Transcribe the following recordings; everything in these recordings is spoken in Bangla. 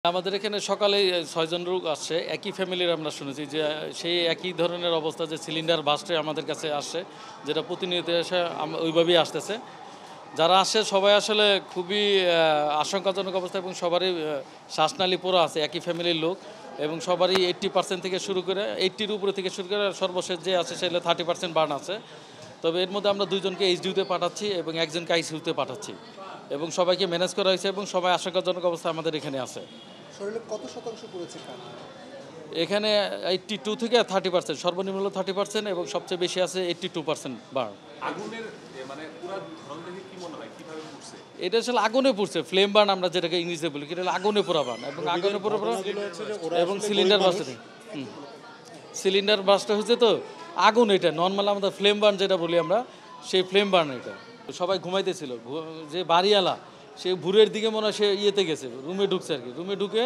আমাদের এখানে সকালে ৬ জন লোক আসছে, একই ফ্যামিলির আমরা শুনেছি যে সেই একই ধরনের অবস্থা যে সিলিন্ডার বাস্টে আমাদের কাছে আসছে, যেটা প্রতিনিয়ত এসে ওইভাবেই আসতেছে। যারা আসছে সবাই আসলে খুবই আশঙ্কাজনক অবস্থা এবং সবারই শ্বাসনালী পোড়া আছে, একই ফ্যামিলির লোক এবং সবারই 80% থেকে শুরু করে 80-র উপরে থেকে শুরু করে সর্বশেষ যে আছে সেগুলো 30% বার্ন আছে। তবে এর মধ্যে আমরা 2 জনকে এইচডিউতে পাঠাচ্ছি এবং একজনকে আইসিইউতে পাঠাচ্ছি এবং সবাইকে ম্যানেজ করা হয়েছে এবং সবাই আশঙ্কাজনক অবস্থা আমাদের এখানে আছে। শরীরে কত শতাংশ পড়েছে কাঠ? এখানে 82 থেকে 30%, সর্বনিম্ন হলো 30% এবং সবচেয়ে বেশি আছে 82% বার্ন। আগুনের মানে পুরো ধরন দেখে কি মনে হয় কিভাবে পুড়ছে? এটা আসলে আগুনে পুড়ছে, ফ্লেম বার্ন আমরা যেটাকে ইংলিশে বলি, এটা হলো আগুনে পোড়া বার্ন এবং আগুনে পোড়া এবং সিলিন্ডার বাস্ট। সিলিন্ডার বাস্ট হচ্ছে তো আগুন, এটা নর্মাল আমাদের ফ্লেম বার্ন যেটা বলি আমরা, সেই ফ্লেম বার্ন এটা। সবাই ঘুমাইতেছিল, যে বাড়িওয়ালা সে ভোরের দিকে মনে হয় সে ইয়েতে গেছে, রুমে ঢুকছে আর কি, রুমে ঢুকে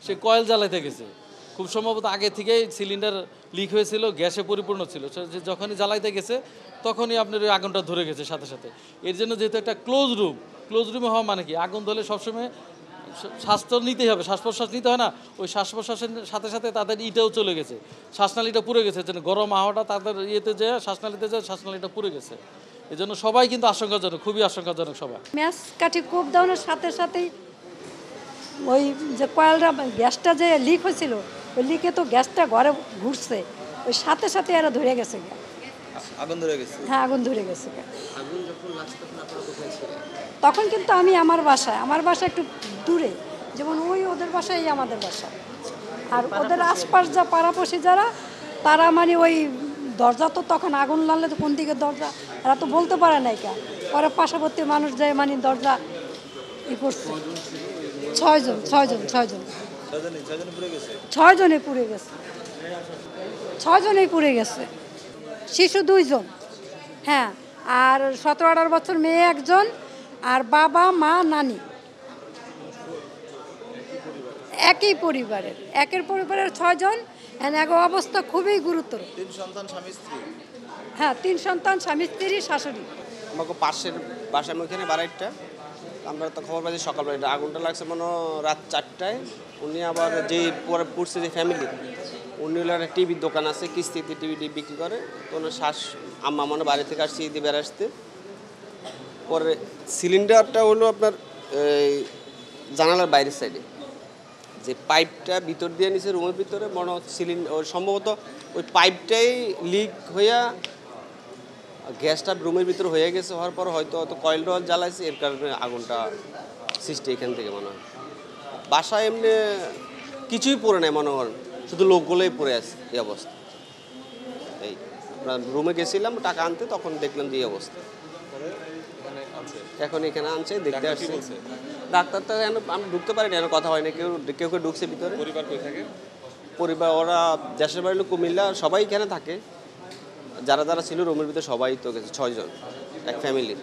সে কয়েল জ্বালাইতে গেছে। খুব সম্ভবত আগে থেকেই সিলিন্ডার লিক হয়েছিল, গ্যাসে পরিপূর্ণ ছিল, যে যখনই জ্বালাইতে গেছে তখনই আপনার ওই আগুনটা ধরে গেছে সাথে সাথে। এর জন্য যেহেতু একটা ক্লোজ রুমে হওয়া মানে কি, আগুন ধরলে সবসময় শ্বাস তো নিতেই হবে, শ্বাস প্রশ্বাস নিতে হয় না, ওই শ্বাস প্রশ্বাসের সাথে সাথে তাদের ইটাও চলে গেছে, শ্বাসনালীটা পুড়ে গেছে, যেন গরম হাওয়াটা তাদের ইয়েতে যায়, শ্বাসনালীতে যায়, শ্বাসনালীটা পুড়ে গেছে। এই জন্য সবাই কিন্তু আশঙ্কাজনক, খুবই আশঙ্কাজনক সবাই। ম্যাচ কাঠি কোপ দেওয়ানোর সাথে সাথেই ওই যে কয়েলটা গ্যাসটা যে লিক হয়েছিল, ওই লিকে তো গ্যাসটা ঘরে ঘুরছে, ওই সাথে সাথে এরা ধরে গেছে। আগুন ধরে গেছে? হ্যাঁ, আগুন ধরে গেছে। আগুন যখন লাগছে তখন আপনারা কোথায় ছিলেন? তখন কিন্তু আমি আমার বাসা একটু দূরে, যেমন ওই ওদের বাসায় আমাদের বাসা, আর ওদের আশপাশ যা পাড়াপড়শি যারা, তারা মানে ওই দরজা তো তখন আগুন লাগলে তো কোন দিকে দরজা এরা তো বলতে পারে নাই, কা পরে পার্শ্ববর্তী মানুষ যায় মানে দরজা ই করছে। 6 জন। 6 জনে পুড়ে গেছে, 6 জনেই পুড়ে গেছে। শিশু 2 জন, হ্যাঁ, আর 17-18 বছর মেয়ে 1 জন, আর বাবা মা নানি একই পরিবারের, একের পরিবারের 6 জন। এগো অবস্থা খুবই গুরুতর। 3 সন্তান স্বামী স্ত্রী? হ্যাঁ, 3 সন্তান, স্বামী স্ত্রী, শাশুড়ি। আমাকে পাশের বাসার ওইখানে বাড়িটা, আমরা তো খবর পাইছি সকালবেলা আগুনটা লাগছে মনে রাত 4টায়। উনি আবার যে পরে পুড়ছে যে ফ্যামিলি, উনি হলো একটা টিভির দোকান আছে, কিস্তিতে টিভি বিক্রি করে। তো ওনার আম্মা মনে বাড়ি থেকে আসছে ঈদে বেড়ে আসতে। পরে সিলিন্ডারটা হলো আপনার জানালার বাইরের সাইডে, যে পাইপটা ভিতর দিয়ে নিচে রুমের ভিতরে মনে হচ্ছে সিলিন্ডার, সম্ভবত ওই পাইপটাই লিক হইয়া গ্যাসটা রুমের ভিতরে হয়ে গেছে। হওয়ার পর হয়তো কয়েল টয়েল জ্বালাইছে, এর কারণে আগুনটা সৃষ্টি এখান থেকে মনে হয়। বাসায় এমনি কিছুই পড়ে নেই মনে হয়, শুধু লোকগুলোই পড়ে আছে এই অবস্থা। এই আপনার রুমে গেছিলাম টাকা আনতে, তখন দেখলাম যে এই অবস্থা। এখন এখানে আনছে, দেখতে আসছে। ডাক্তার তো আমি ঢুকতে পারিনি, এখন কথা হয়নি, কেউ ঢুকছে ভিতরে। পরিবার কই থাকে? পরিবার ওরা দেশের বাড়ি হলো কুমিল্লা, সবাই এখানে থাকে। যারা ছিল রুমের ভিতরে সবাই তো গেছে, 6 জন এক ফ্যামিলির।